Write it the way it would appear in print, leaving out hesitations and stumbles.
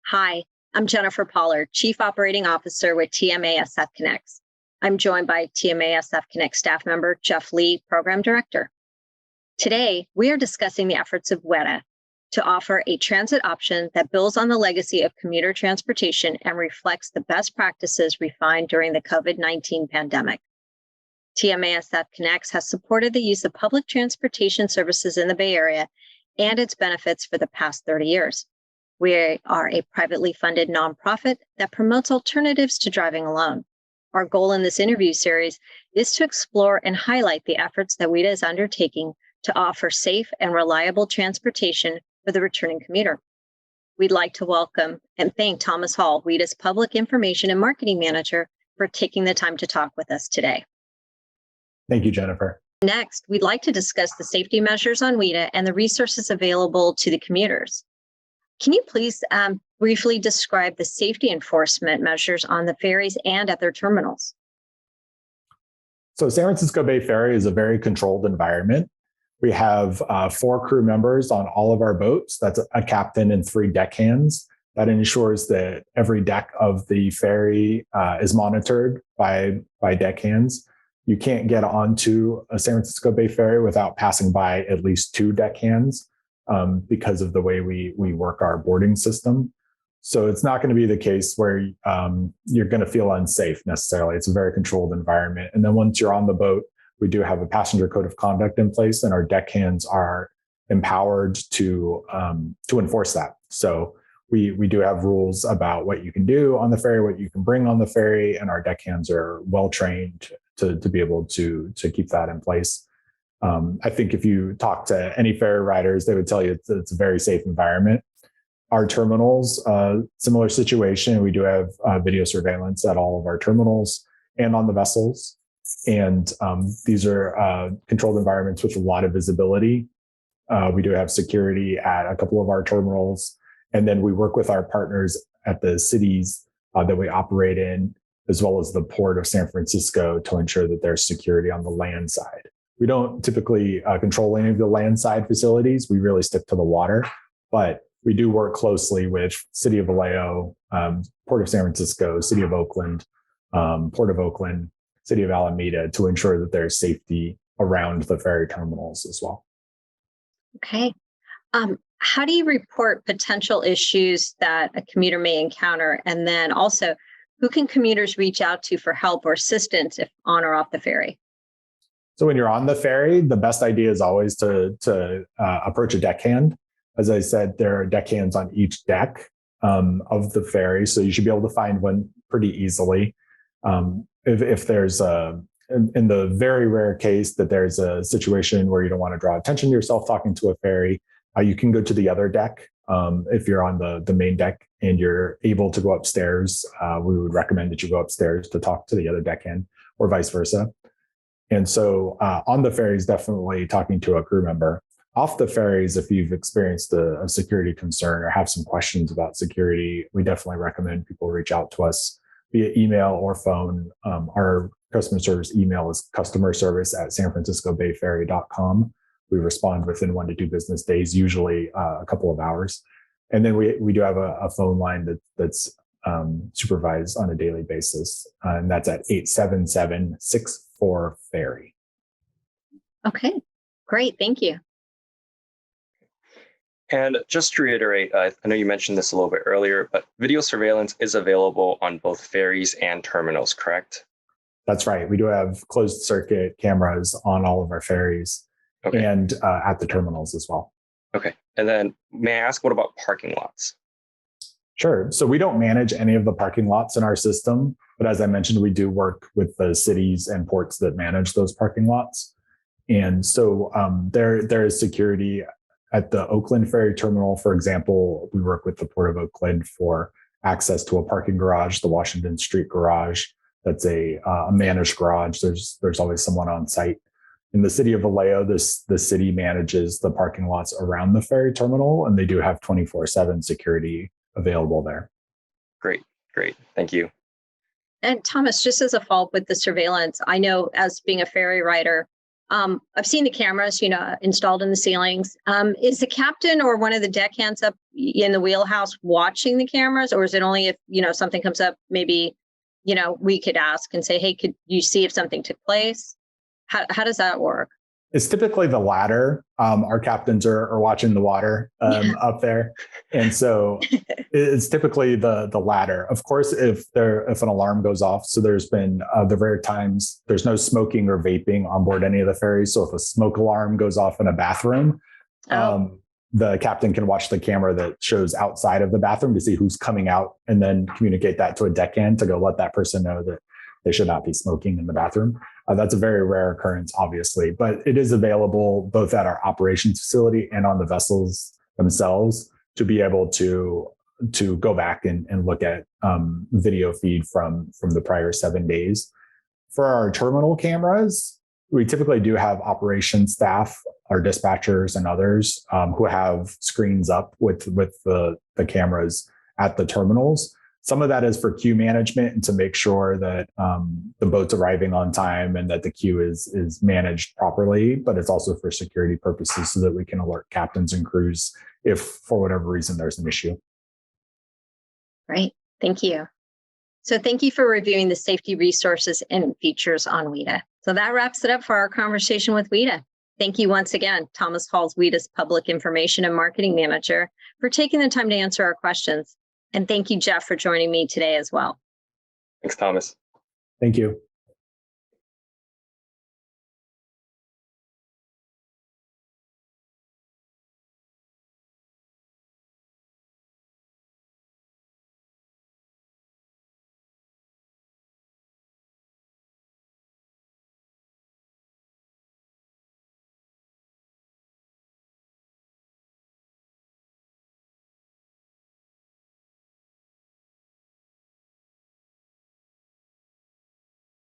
Hi, I'm Jennifer Pollard, Chief Operating Officer with TMA SF Connects. I'm joined by TMA SF Connect staff member Jeff Lee, Program Director. Today, we are discussing the efforts of WETA to offer a transit option that builds on the legacy of commuter transportation and reflects the best practices refined during the COVID-19 pandemic. TMA SF Connects has supported the use of public transportation services in the Bay Area and its benefits for the past 30 years. We are a privately funded nonprofit that promotes alternatives to driving alone. Our goal in this interview series is to explore and highlight the efforts that WETA is undertaking to offer safe and reliable transportation for the returning commuter. We'd like to welcome and thank Thomas Hall, WETA's Public Information and Marketing Manager, for taking the time to talk with us today. Thank you, Jennifer. Next, we'd like to discuss the safety measures on WETA and the resources available to the commuters. Can you please briefly describe the safety enforcement measures on the ferries and at their terminals? So San Francisco Bay Ferry is a very controlled environment. We have 4 crew members on all of our boats. That's a captain and 3 deckhands. That ensures that every deck of the ferry is monitored by deckhands. You can't get onto a San Francisco Bay Ferry without passing by at least 2 deckhands. Because of the way we work our boarding system. So it's not going to be the case where you're going to feel unsafe necessarily. It's a very controlled environment. And then once you're on the boat, we do have a passenger code of conduct in place, and our deckhands are empowered to enforce that. So we do have rules about what you can do on the ferry, what you can bring on the ferry, and our deckhands are well trained to be able to keep that in place. I think if you talk to any ferry riders, they would tell you it's a very safe environment. Our terminals, similar situation. We do have video surveillance at all of our terminals and on the vessels. And these are controlled environments with a lot of visibility. We do have security at a couple of our terminals. And then we work with our partners at the cities that we operate in, as well as the Port of San Francisco, to ensure that there's security on the land side. We don't typically control any of the landside facilities. We really stick to the water, but we do work closely with City of Vallejo, Port of San Francisco, City of Oakland, Port of Oakland, City of Alameda, to ensure that there's safety around the ferry terminals as well. Okay. How do you report potential issues that a commuter may encounter? And then also, who can commuters reach out to for help or assistance if on or off the ferry? So when you're on the ferry, the best idea is always to approach a deckhand. As I said, there are deckhands on each deck of the ferry, so you should be able to find one pretty easily. If there's in the very rare case that there's a situation where you don't want to draw attention to yourself talking to a ferry, you can go to the other deck. If you're on the main deck and you're able to go upstairs, we would recommend that you go upstairs to talk to the other deckhand, or vice versa. And so on the ferries, definitely talking to a crew member. Off the ferries, if you've experienced a security concern or have some questions about security, we definitely recommend people reach out to us via email or phone. Our customer service email is customerservice@sanfranciscobayferry.com. We respond within 1 to 2 business days, usually a couple of hours. And then we do have a phone line that's supervised on a daily basis, and that's at 877-64-FERRY. Okay, great. Thank you. And just to reiterate, I know you mentioned this a little bit earlier, but video surveillance is available on both ferries and terminals, correct? That's right. We do have closed circuit cameras on all of our ferries, okay, and at the terminals as well. Okay. And then may I ask, what about parking lots? Sure. So we don't manage any of the parking lots in our system, but as I mentioned, we do work with the cities and ports that manage those parking lots. And so there is security at the Oakland Ferry Terminal. For example, we work with the Port of Oakland for access to a parking garage, the Washington Street garage. That's a managed garage. There's always someone on site. In the City of Vallejo, the city manages the parking lots around the ferry terminal, and they do have 24/7 security available there. Great. Thank you. And Thomas, just as a follow-up with the surveillance, I know as being a ferry rider, I've seen the cameras, installed in the ceilings. Is the captain or one of the deckhands up in the wheelhouse watching the cameras, or is it only if, something comes up, maybe, we could ask and say, hey, could you see if something took place? How does that work? It's typically the latter. Our captains are watching the water up there. And so it's typically the latter. Of course, if an alarm goes off, so there's been the rare times there's no smoking or vaping on board any of the ferries. So if a smoke alarm goes off in a bathroom, the captain can watch the camera that shows outside of the bathroom to see who's coming out and then communicate that to a deckhand to go let that person know that they should not be smoking in the bathroom. That's a very rare occurrence, obviously, but it is available both at our operations facility and on the vessels themselves to be able to go back and look at video feed from the prior 7 days. For our terminal cameras, we typically do have operations staff, our dispatchers and others who have screens up with the cameras at the terminals. Some of that is for queue management and to make sure that the boat's arriving on time and that the queue is managed properly, but it's also for security purposes so that we can alert captains and crews if for whatever reason there's an issue. Great, thank you. So thank you for reviewing the safety resources and features on WITA. So that wraps it up for our conversation with WITA. Thank you once again, Thomas Halls, WITA's Public Information and Marketing Manager, for taking the time to answer our questions. And thank you, Jeff, for joining me today as well. Thanks, Thomas. Thank you.